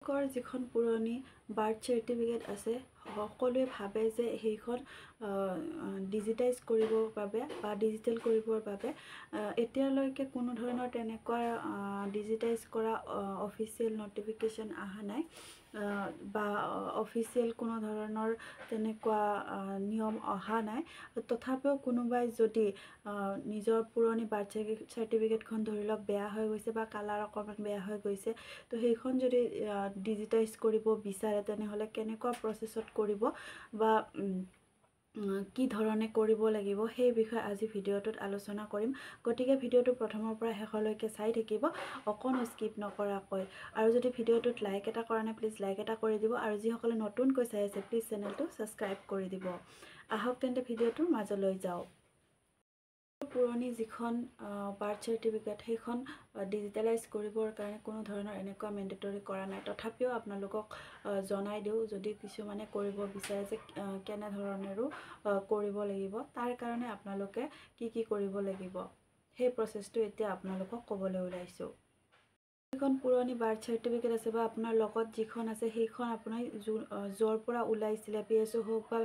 যিখন পুৰণি birth certificate আছে সকলোৱে ভাবে যে সেইখন ডিজিটাইজ কৰিবৰ বাবে বা ডিজিটেল কৰিবৰ বাবে এতিয়ালৈকে কোনো ধৰণৰ তেনেকুৱা ডিজিটাইজ কৰা অফিচিয়েল নটিফিকেশ্যন অহা নাই বা অফিচিয়েল কোনো ধৰণৰ তেনেকুৱা নিয়ম অহা নাই। তথাপিও কোনোবাই যদি নিজৰ পুৰণি বাৰ্থ চাৰ্টিফিকেটখন ধৰি লওক বেয়া হৈ গৈছে বা কালাৰ অকণমান বেয়া হৈ গৈছে, তো সেইখন যদি ডিজিটাইজ কৰিব বিচাৰে তেনেহ'লে কেনেকুৱা প্ৰচেছত কৰিব বা কি ধৰণে কৰিব লাগিব সেই বিষয়ে আজি ভিডিঅ'টোত আলোচনা কৰিম। গতিকে ভিডিঅ'টো প্ৰথমৰ পৰা শেষলৈকে চাই থাকিব, অকণো স্কিপ নকৰাকৈ। আৰু যদি ভিডিঅ'টোত লাইক এটা কৰা নাই প্লিজ লাইক এটা কৰি দিব, আৰু যিসকলে নতুনকৈ চাই আছে প্লিজ চেনেলটো ছাবস্ক্ৰাইব কৰি দিব। আহক তেন্তে ভিডিঅ'টোৰ মাজলৈ যাওঁ। পুৰণি যিখন বাৰ্থ চাৰ্টিফিকেট সেইখন ডিজিটেলাইজ কৰিবৰ কাৰণে কোনো ধৰণৰ এনেকুৱা মেণ্ডেটৰী কৰা নাই। তথাপিও আপোনালোকক জনাই দিওঁ, যদি কিছুমানে কৰিব বিচাৰে যে কেনেধৰণেৰো কৰিব লাগিব, তাৰ কাৰণে আপোনালোকে কি কৰিব লাগিব সেই প্ৰচেছটো এতিয়া আপোনালোকক ক'বলৈ ওলাইছোঁ। যিখন পুৰণি বাৰ্থ চাৰ্টিফিকেট আছে বা আপোনাৰ লগত যিখন আছে সেইখন আপুনি য'ৰ পৰা ওলাইছিলে, PSO হওক বা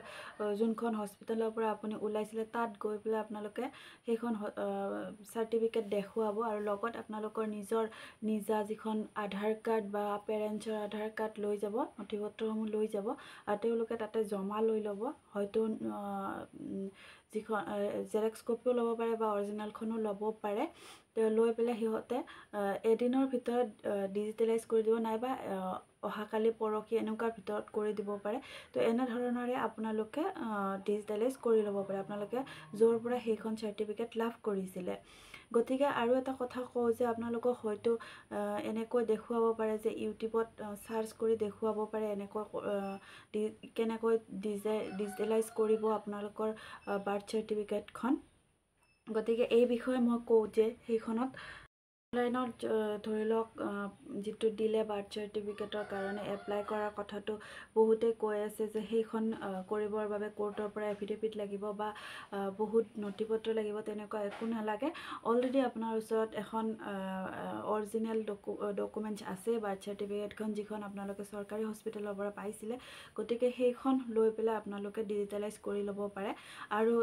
যোনখন হস্পিটেলৰ পৰা আপুনি ওলাইছিলে, তাত গৈ পেলাই আপোনালোকে সেইখন চাৰ্টিফিকেট দেখুৱাব আৰু লগত আপোনালোকৰ নিজা যিখন আধাৰ কাৰ্ড বা পেৰেণ্টছৰ আধাৰ কাৰ্ড লৈ যাব, নথিপত্ৰসমূহ লৈ যাব আৰু তেওঁলোকে তাতে জমা লৈ ল'ব। হয়তো যিখন জেৰক্স কপিও ল'ব পাৰে বা অৰিজিনেলখনো ল'ব পাৰে। লৈ পেলাই সিহঁতে এদিনৰ ভিতৰত ডিজিটেলাইজ কৰি দিব, নাইবা অহাকালি পৰহি এনেকুৱাৰ ভিতৰত কৰি দিব পাৰে। তো এনেধৰণৰে আপোনালোকে ডিজিটেলাইজ কৰি ল'ব পাৰে, আপোনালোকে য'ৰ পৰা সেইখন চাৰ্টিফিকেট লাভ কৰিছিলে। গতিকে আৰু এটা কথা কওঁ যে আপোনালোকক হয়তো এনেকৈ দেখুৱাব পাৰে যে ইউটিউবত চাৰ্চ কৰি দেখুৱাব পাৰে এনেকৈ কেনেকৈ ডিজিটেলাইজ কৰিব আপোনালোকৰ বাৰ্থ চাৰ্টিফিকেটখন। গতিকে এই বিষয়ে মই কওঁ যে সেইখনত অনলাইনত ধৰি লওক যিটো দিলে বাৰ্থ চাৰ্টিফিকেটৰ কাৰণে এপ্লাই কৰাৰ কথাটো বহুতেই কৈ আছে যে সেইখন কৰিবৰ বাবে কোৰ্টৰ পৰা এফিডেভিট লাগিব বা বহুত নথিপত্ৰ লাগিব, তেনেকুৱা একো নালাগে। অলৰেডি আপোনাৰ ওচৰত এখন অৰিজিনেল ডকুমেণ্টছ আছে বাৰ্থ চাৰ্টিফিকেটখন, যিখন আপোনালোকে চৰকাৰী হস্পিটেলৰ পৰা পাইছিলে। গতিকে সেইখন লৈ পেলাই আপোনালোকে ডিজিটেলাইজ কৰি ল'ব পাৰে। আৰু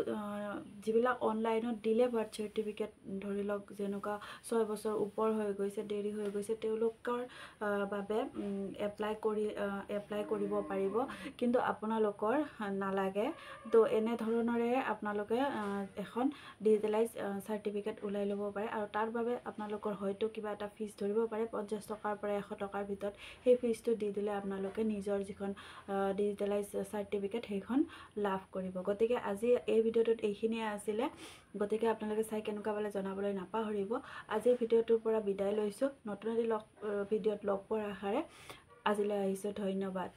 যিবিলাক অনলাইনত দিলে বাৰ্থ চাৰ্টিফিকেট, ধৰি লওক যেনেকুৱা 6 বছৰ ওপৰ হৈ গৈছে, দেৰি হৈ গৈছে, তেওঁলোকৰ বাবে এপ্লাই কৰিব পাৰিব, কিন্তু আপোনালোকৰ নালাগে। তো এনেধৰণৰে আপোনালোকে এখন ডিজিটেলাইজ চাৰ্টিফিকেট ওলাই ল'ব পাৰে। আৰু তাৰ বাবে আপোনালোকৰ হয়তো কিবা এটা ফিজ ধৰিব পাৰে, 50 টকাৰ পৰা 100 টকাৰ ভিতৰত। সেই ফিজটো দি দিলে আপোনালোকে নিজৰ যিখন ডিজিটেলাইজ চাৰ্টিফিকেট সেইখন লাভ কৰিব। গতিকে আজি এই ভিডিঅ'টোত এইখিনিয়ে আছিলে। গতিকে আপোনালোকে চাই কেনেকুৱা পালে জনাবলৈ নাপাহৰিব। আজিৰ ভিডিঅ'টোৰ পৰা বিদায় লৈছোঁ। নতুন এটি ভিডিঅ'ত লগ পোৱাৰ আশাৰে আজিলৈ আহিছোঁ। ধন্যবাদ।